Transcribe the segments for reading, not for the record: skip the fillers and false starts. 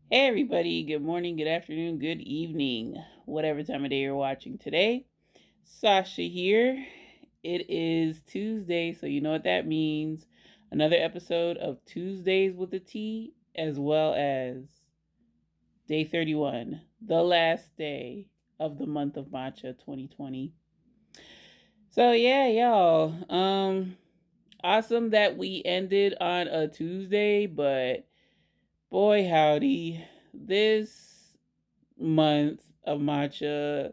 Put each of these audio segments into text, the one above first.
Hey everybody, good morning, good afternoon, good evening, whatever time of day you're watching today. Sasha here. It is Tuesday, so you know what that means. Another episode of Tuesdays with a T, as well as day 31, the last day of the month of Matcha 2020. So yeah, y'all. Awesome that we ended on a Tuesday, but boy howdy, this month of matcha,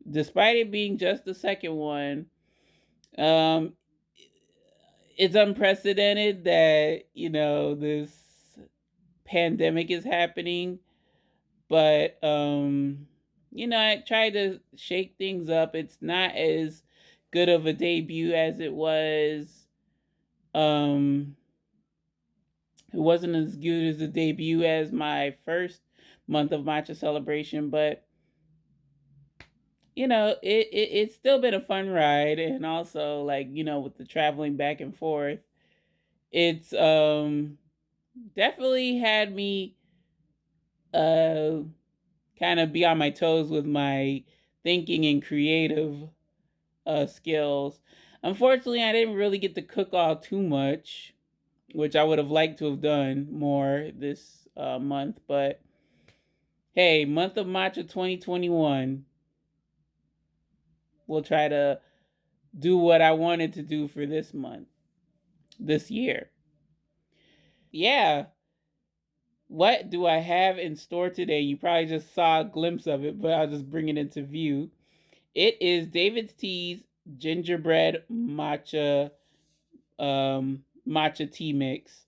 despite it being just the second one, um, it's unprecedented that this pandemic is happening. But I tried to shake things up. It's not as good of a debut as it was. Um, it wasn't as good as a debut as my first month of matcha celebration, but it's still been a fun ride. And also, like, with the traveling back and forth, it's definitely had me uh kind of be on my toes with my thinking and creative skills. Unfortunately, I didn't really get to cook all too much, which I would have liked to have done more this month. But hey, month of matcha 2021, we'll try to do what I wanted to do for this month, this year. Yeah, what do I have in store today? You probably just saw a glimpse of it, but I'll just bring it into view. It is David's Tea's gingerbread matcha tea mix,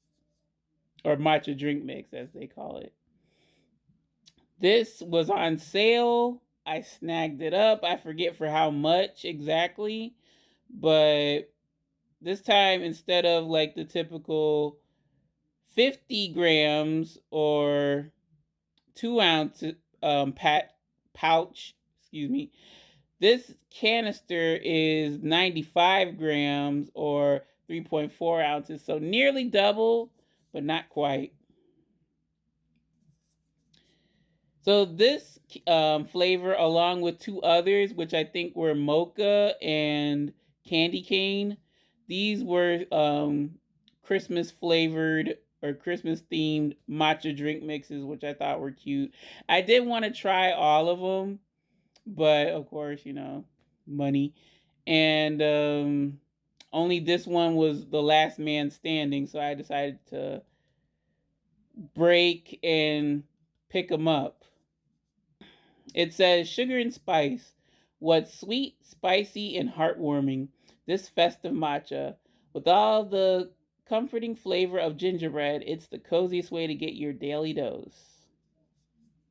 or matcha drink mix as they call it. This was on sale. I snagged it up. I forget for how much exactly, but this time, instead of like the typical 50 grams or 2 ounce pouch, excuse me, this canister is 95 grams or 3.4 ounces, so nearly double, but not quite. So this flavor, along with two others, which I think were mocha and candy cane, these were Christmas flavored or Christmas themed matcha drink mixes, which I thought were cute. I did want to try all of them, but of course, money. And only this one was the last man standing, so I decided to break and pick them up. It says sugar and spice. What's sweet, spicy, and heartwarming? This festive matcha. With all the comforting flavor of gingerbread, it's the coziest way to get your daily dose.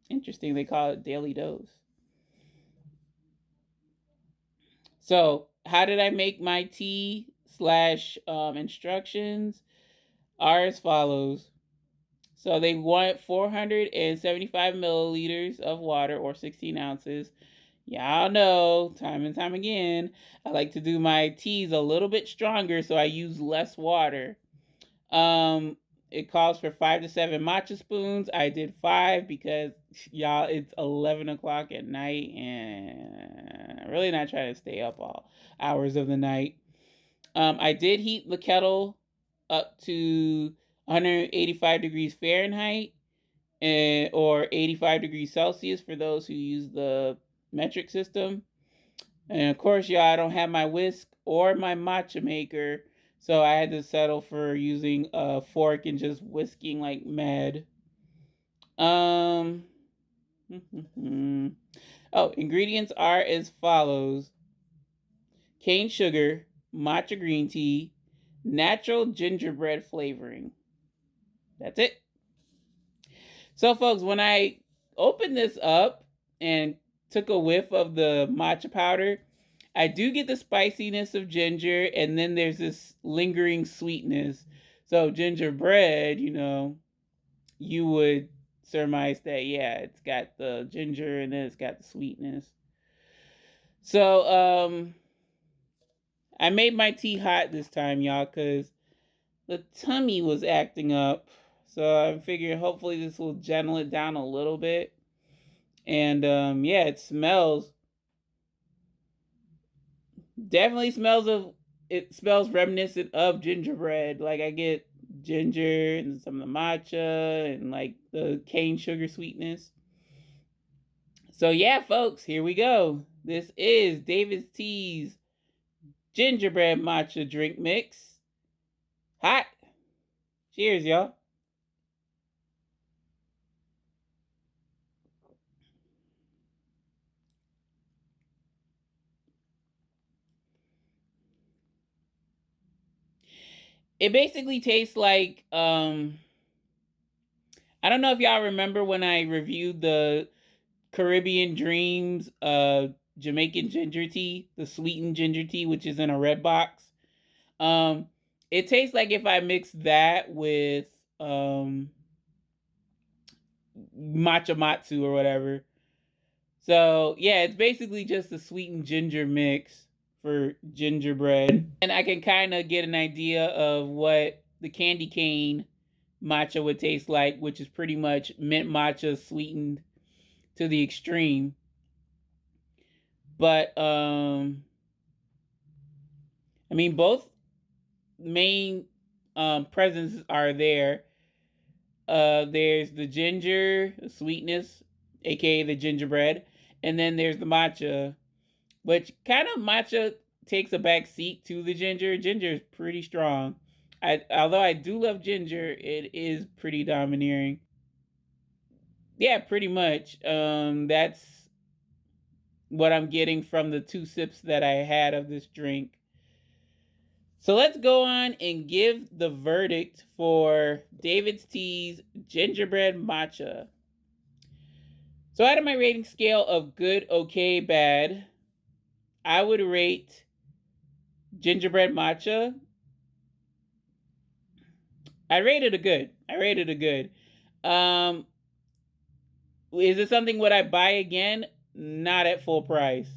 Interesting, they call it daily dose. So, how did I make my tea slash instructions? Are as follows. So, they want 475 milliliters of water or 16 ounces. Y'all know, time and time again, I like to do my teas a little bit stronger, so I use less water. Um, it calls for 5 to 7 matcha spoons. I did 5 because y'all, it's 11 o'clock at night, and I'm really not trying to stay up all hours of the night. I did heat the kettle up to 185 degrees Fahrenheit or 85 degrees Celsius for those who use the metric system. And of course, y'all, I don't have my whisk or my matcha maker, so I had to settle for using a fork and just whisking like mad. Um, oh, ingredients are as follows: cane sugar, matcha green tea, natural gingerbread flavoring. That's it. So, folks, when I opened this up and took a whiff of the matcha powder, I do get the spiciness of ginger, and then there's this lingering sweetness. So, gingerbread, you would surmise that, yeah, it's got the ginger and then it's got the sweetness. So, I made my tea hot this time, y'all, because the tummy was acting up. So I'm figuring hopefully this will gentle it down a little bit. And yeah, it smells, definitely smells reminiscent of gingerbread. Like I get ginger and some of the matcha and like the cane sugar sweetness. So yeah, folks, here we go. This is David's Tea's gingerbread matcha drink mix. Hot. Cheers, y'all. It basically tastes like I don't know if y'all remember when I reviewed the Caribbean Dreams Jamaican ginger tea, the sweetened ginger tea, which is in a red box. Um, it tastes like if I mixed that with matcha matsu or whatever. So yeah, it's basically just a sweetened ginger mix for gingerbread. And I can kind of get an idea of what the candy cane matcha would taste like, which is pretty much mint matcha sweetened to the extreme. But I mean both main presents are there. There's the ginger, the sweetness, aka the gingerbread, and then there's the matcha, which kind of matcha takes a back seat to the ginger. Ginger is pretty strong. Although I do love ginger, it is pretty domineering. Yeah, pretty much. That's what I'm getting from the 2 sips that I had of this drink. So let's go on and give the verdict for David's Tea's gingerbread matcha. So out of my rating scale of good, okay, bad, I would rate gingerbread matcha. I rated a good. I rated a good. Is it something would I buy again? Not at full price.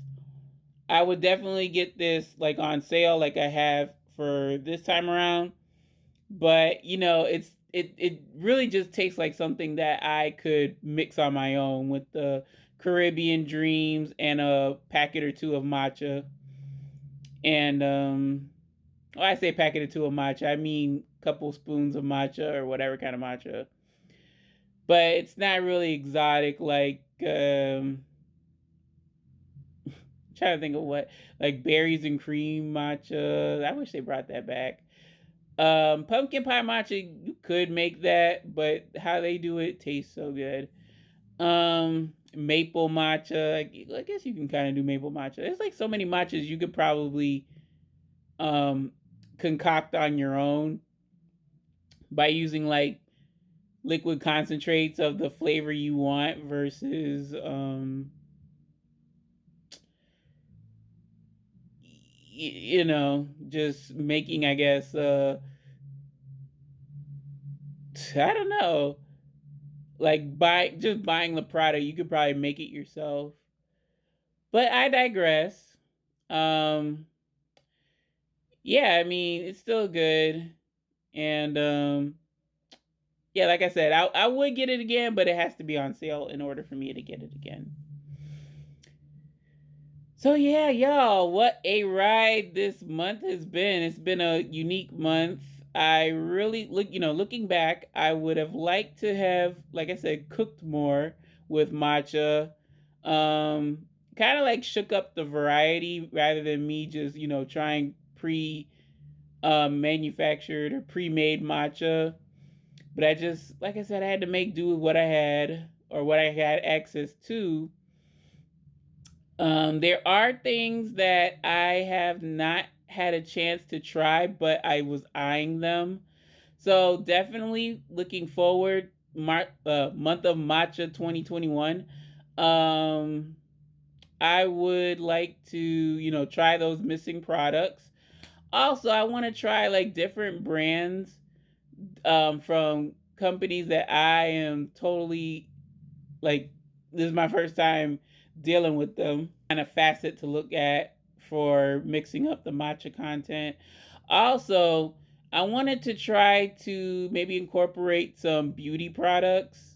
I would definitely get this like on sale like I have for this time around. But you know, it really just tastes like something that I could mix on my own with the Caribbean Dreams and a packet or two of matcha. And well, I say packet or two of matcha, I mean a couple spoons of matcha or whatever kind of matcha. But it's not really exotic like trying to think of what, like berries and cream matcha. I wish they brought that back. Pumpkin pie matcha, you could make that, but how they do it tastes so good. Maple matcha, I guess you can kind of do maple matcha. There's like so many matchas you could probably concoct on your own by using like liquid concentrates of the flavor you want versus you know, just making, I guess, I don't know, like just buying the product. You could probably make it yourself. But I digress. Um, yeah, I mean, it's still good. And yeah, like I said, I would get it again, but it has to be on sale in order for me to get it again. So yeah, y'all, what a ride this month has been. It's been a unique month. I really looking back, I would have liked to have, like I said, cooked more with matcha. Kind of like shook up the variety rather than me just, trying pre manufactured or pre-made matcha. But I just, like I said, I had to make do with what I had or what I had access to. There are things that I have not had a chance to try, but I was eyeing them. So definitely looking forward. Month of Matcha 2021. I would like to, try those missing products. Also, I want to try like different brands from companies that I am totally like, this is my first time dealing with them. Kind of facet to look at for mixing up the matcha content. Also, I wanted to try to maybe incorporate some beauty products.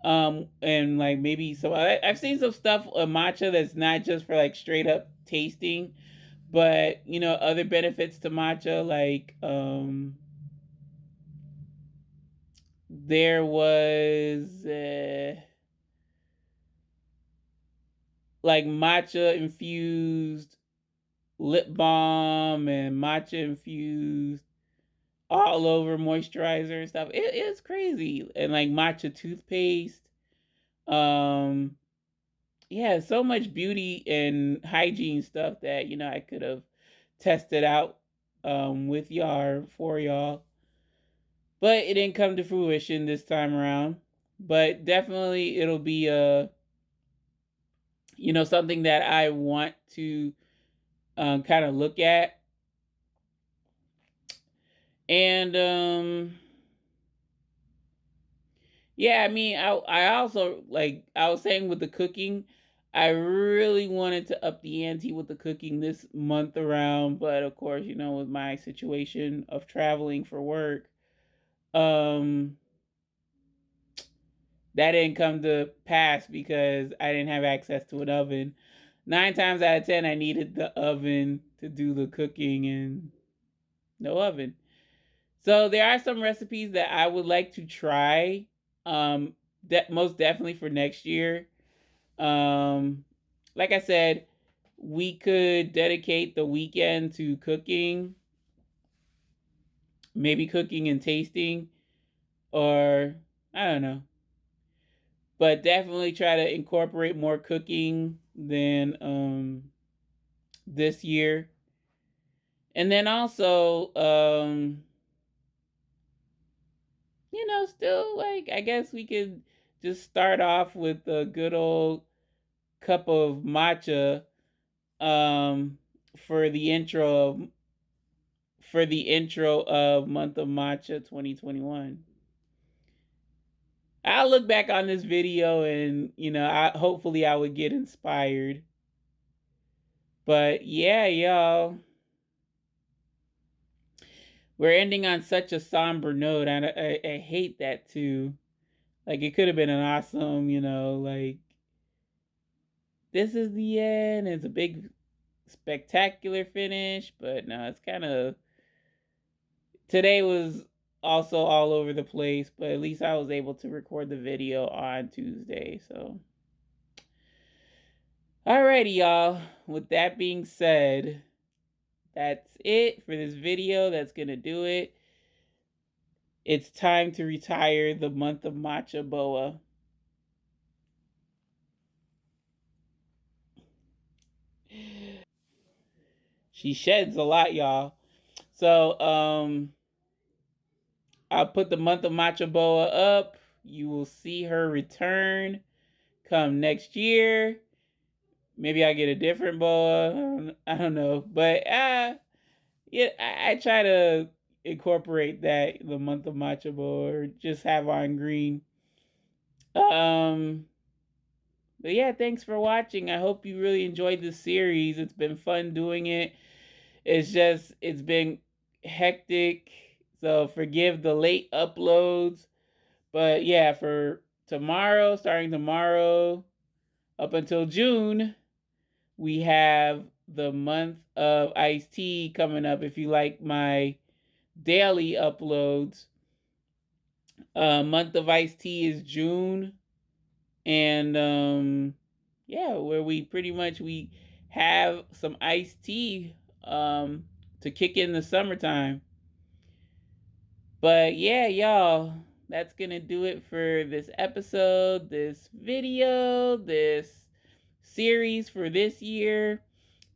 And like maybe some, I've seen some stuff on matcha that's not just for like straight up tasting, but other benefits to matcha, like there was like matcha infused lip balm and matcha infused all over moisturizer and stuff. It's crazy. And like matcha toothpaste. Um yeah, so much beauty and hygiene stuff that I could have tested out with y'all, for y'all. But it didn't come to fruition this time around. But definitely it'll be something that I want to kind of look at. And yeah, I mean, I also, like I was saying with the cooking, I really wanted to up the ante with the cooking this month around, but of course, with my situation of traveling for work, um that didn't come to pass because I didn't have access to an oven. 9 times out of 10 I needed the oven to do the cooking, and no oven. So there are some recipes that I would like to try. That most definitely for next year. Um, like I said, we could dedicate the weekend to cooking, maybe cooking and tasting, or I don't know. But definitely try to incorporate more cooking than this year. And then also still, like, I guess we could just start off with a good old cup of matcha um for the intro of month of matcha 2021. I'll look back on this video and I hopefully I would get inspired. But yeah, y'all, we're ending on such a somber note. I hate that too. Like, it could have been an awesome, like, this is the end. It's a big spectacular finish, but no, it's kind of, today was also all over the place, but at least I was able to record the video on Tuesday. So alrighty, y'all, with that being said, that's it for this video. That's gonna do it. It's time to retire the month of matcha boa. She sheds a lot, y'all. So I'll put the month of matcha boa up. You will see her return come next year. Maybe I get a different boa. I don't know, but yeah, I try to incorporate that, the month of matcha boa, or just have on green. Um, but yeah, thanks for watching. I hope you really enjoyed this series. It's been fun doing it. It's been hectic, so forgive the late uploads. But yeah, for tomorrow, starting tomorrow up until June, we have the month of iced tea coming up. If you like my daily uploads, month of iced tea is June. And yeah, where we have some iced tea to kick in the summertime. But yeah, y'all, that's gonna do it for this episode, this video, this series for this year.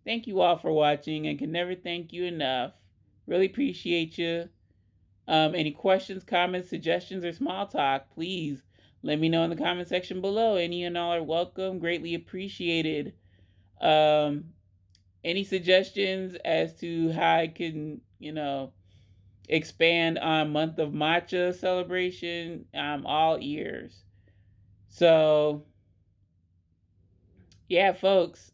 Thank you all for watching. I can never thank you enough. Really appreciate you. Any questions, comments, suggestions, or small talk, please let me know in the comment section below. Any and all are welcome. Greatly appreciated. Um, any suggestions as to how I can, expand on month of matcha celebration? I'm all ears. So yeah, folks.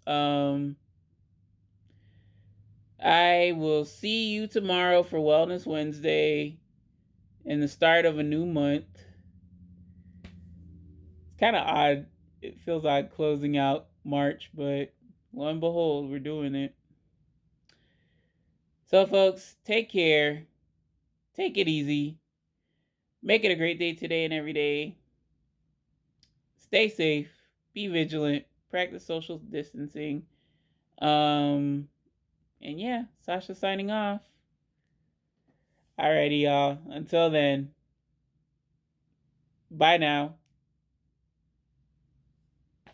I will see you tomorrow for Wellness Wednesday and the start of a new month. It's kind of odd. It feels odd closing out March, but lo and behold, we're doing it. So, folks, take care. Take it easy. Make it a great day today and every day. Stay safe. Be vigilant. Practice social distancing. And yeah, Sasha signing off. Alrighty, y'all. Until then, bye now.